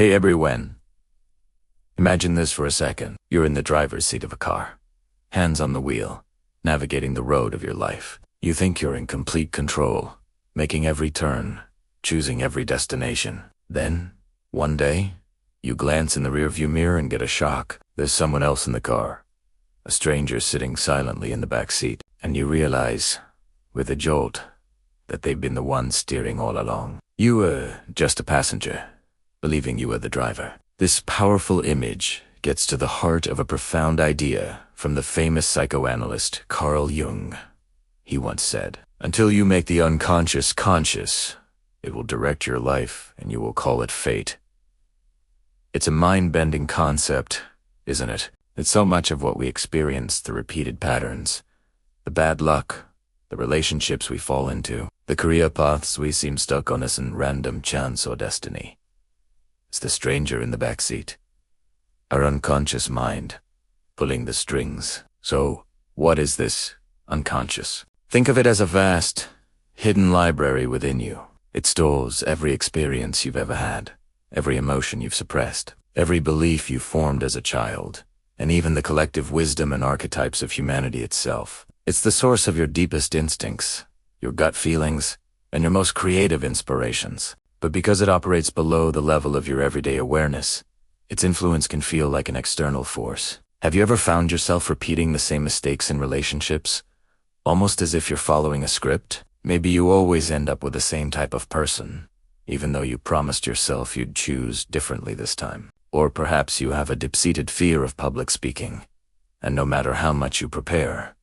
Hey everyone. Imagine this for a second. You're in the driver's seat of a car, hands on the wheel, navigating the road of your life. You think you're in complete control, making every turn, choosing every destination. Then, one day, you glance in the rearview mirror and get a shock. There's someone else in the car, a stranger sitting silently in the back seat, and you realize, with a jolt, that they've been the one steering all along. You were just a passenger, believing you were the driver. This powerful image gets to the heart of a profound idea from the famous psychoanalyst Carl Jung. He once said, "Until you make the unconscious conscious, it will direct your life and you will call it fate." It's a mind-bending concept, isn't it? It's so much of what we experience, the repeated patterns, the bad luck, the relationships we fall into, the career paths we seem stuck on as in random chance or destiny. It's the stranger in the back seat, our unconscious mind, pulling the strings. So, what is this unconscious? Think of it as a vast, hidden library within you. It stores every experience you've ever had, every emotion you've suppressed, every belief you formed as a child, and even the collective wisdom and archetypes of humanity itself. It's the source of your deepest instincts, your gut feelings, and your most creative inspirations. But because it operates below the level of your everyday awareness, its influence can feel like an external force. Have you ever found yourself repeating the same mistakes in relationships, almost as if you're following a script? Maybe you always end up with the same type of person, even though you promised yourself you'd choose differently this time. Or perhaps you have a deep-seated fear of public speaking, and no matter how much you prepare,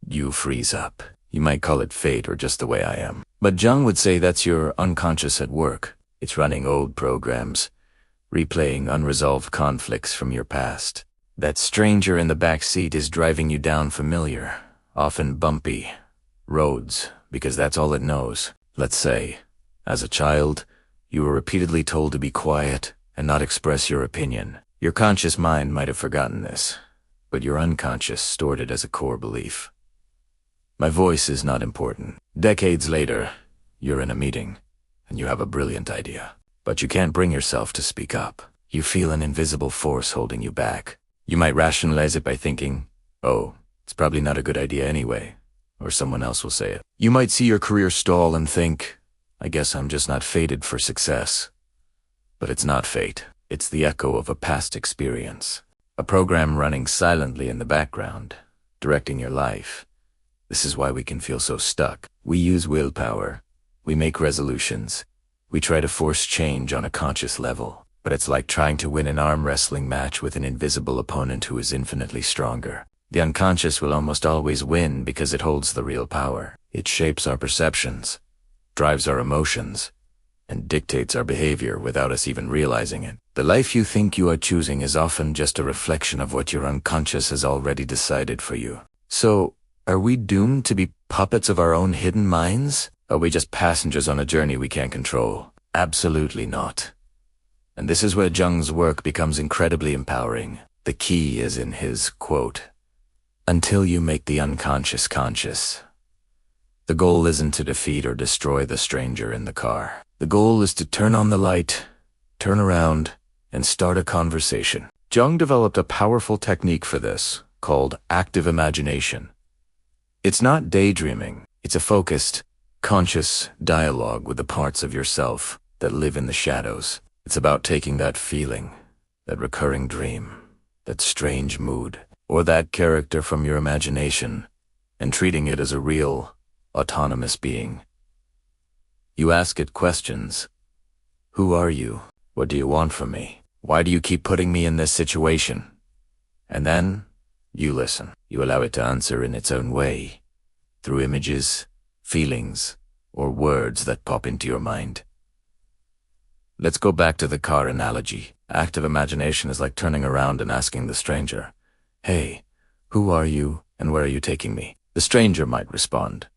you freeze up. You might call it fate or just the way I am. But Jung would say that's your unconscious at work. It's running old programs, replaying unresolved conflicts from your past. That stranger in the back seat is driving you down familiar, often bumpy, roads, because that's all it knows. Let's say, as a child, you were repeatedly told to be quiet and not express your opinion. Your conscious mind might have forgotten this, but your unconscious stored it as a core belief. My voice is not important. Decades later, you're in a meeting, and you have a brilliant idea. But you can't bring yourself to speak up. You feel an invisible force holding you back. You might rationalize it by thinking, "Oh, it's probably not a good idea anyway," or someone else will say it. You might see your career stall and think, "I guess I'm just not fated for success." But it's not fate. It's the echo of a past experience. A program running silently in the background, directing your life. This is why we can feel so stuck. We use willpower. We make resolutions. We try to force change on a conscious level. But it's like trying to win an arm wrestling match with an invisible opponent who is infinitely stronger. The unconscious will almost always win because it holds the real power. It shapes our perceptions, drives our emotions, and dictates our behavior without us even realizing it. The life you think you are choosing is often just a reflection of what your unconscious has already decided for you. So, are we doomed to be puppets of our own hidden minds? Are we just passengers on a journey we can't control? Absolutely not. And this is where Jung's work becomes incredibly empowering. The key is in his quote, "Until you make the unconscious conscious." The goal isn't to defeat or destroy the stranger in the car. The goal is to turn on the light, turn around, and start a conversation. Jung developed a powerful technique for this, called active imagination. It's not daydreaming. It's a focused, conscious dialogue with the parts of yourself that live in the shadows. It's about taking that feeling, that recurring dream, that strange mood, or that character from your imagination, and treating it as a real, autonomous being. You ask it questions. Who are you? What do you want from me? Why do you keep putting me in this situation? And then, you listen. You allow it to answer in its own way, through images, feelings, or words that pop into your mind. Let's go back to the car analogy. Active imagination is like turning around and asking the stranger, "Hey, who are you and where are you taking me?" The stranger might respond,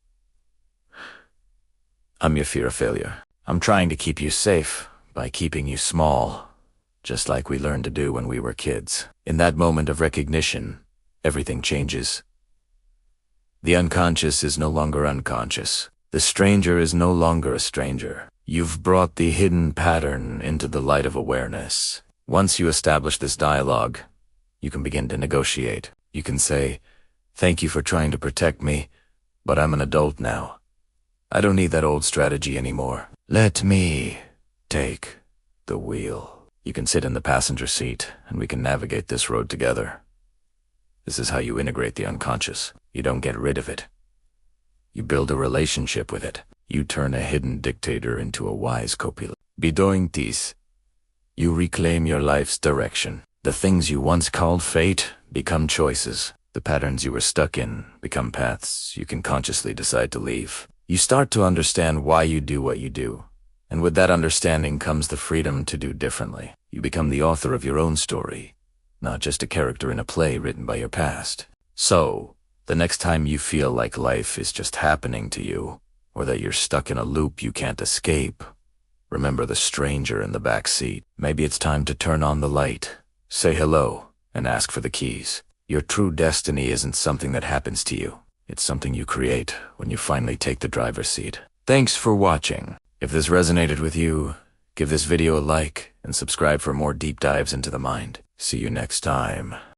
"I'm your fear of failure. I'm trying to keep you safe by keeping you small, just like we learned to do when we were kids." In that moment of recognition, everything changes. The unconscious is no longer unconscious. The stranger is no longer a stranger. You've brought the hidden pattern into the light of awareness. Once you establish this dialogue, you can begin to negotiate. You can say, "Thank you for trying to protect me, but I'm an adult now. I don't need that old strategy anymore. Let me take the wheel." You can sit in the passenger seat, and we can navigate this road together. This is how you integrate the unconscious. You don't get rid of it. You build a relationship with it. You turn a hidden dictator into a wise copilot. By doing this, you reclaim your life's direction. The things you once called fate become choices. The patterns you were stuck in become paths you can consciously decide to leave. You start to understand why you do what you do. And with that understanding comes the freedom to do differently. You become the author of your own story, not just a character in a play written by your past. So, the next time you feel like life is just happening to you, or that you're stuck in a loop you can't escape, remember the stranger in the back seat. Maybe it's time to turn on the light, say hello, and ask for the keys. Your true destiny isn't something that happens to you. It's something you create when you finally take the driver's seat. Thanks for watching. If this resonated with you, give this video a like and subscribe for more deep dives into the mind. See you next time.